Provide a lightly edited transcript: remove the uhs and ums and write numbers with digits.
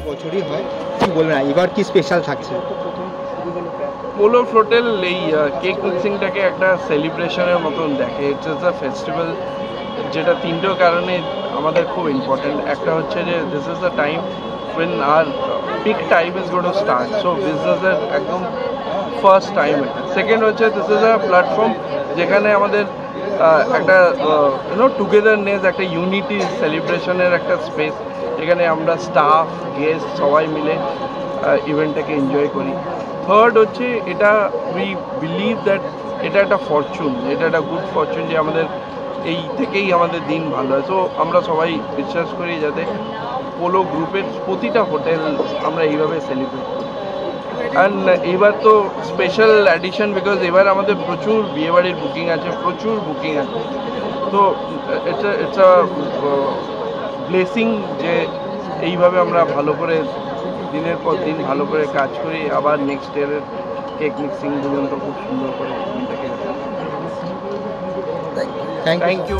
বছরই হয়, কি বলবেন এবার কি স্পেশাল থাকছে? পোলো ফ্লোটেল এই কেক মিক্সিংটাকে একটা সেলিব্রেশনের মতন দেখে। ইটস ইজ আ ফেস্টিভ্যাল, যেটা তিনটে কারণে আমাদের খুব ইম্পর্টেন্ট। একটা হচ্ছে যে this is the time when our peak time is going to start, so business একদম ফার্স্ট টাইম। সেকেন্ড হচ্ছে দিস ইজ আ প্ল্যাটফর্ম যেখানে আমাদের একটা টুগেদারনেস, একটা ইউনিটি সেলিব্রেশনের একটা স্পেস, যেখানে আমরা স্টাফ গেস্ট সবাই মিলে ইভেন্টটাকে এনজয় করি। থার্ড হচ্ছে এটা উই বিলিভ দ্যাট এটা একটা ফরচুন, এটা একটা গুড ফরচুন যে আমাদের এই থেকেই আমাদের দিন ভালো হয়। সো আমরা সবাই বিশ্বাস করি যাতে পোলো গ্রুপের প্রতিটা হোটেল আমরা এইভাবে সেলিব্রেট করি। অ্যান্ড এবার তো স্পেশাল অ্যাডিশন, বিকজ এবার আমাদের প্রচুর বিয়েবাড়ির বুকিং আছে, প্রচুর বুকিং আছে। তো ইটস আ ব্লেসিং যে এইভাবে আমরা ভালো করে দিনের পর দিন ভালো করে কাজ করি, আবার নেক্সট ইয়ারের কেক মিক্সিং পর্যন্ত খুব সুন্দর করে থ্যাংক ইউ।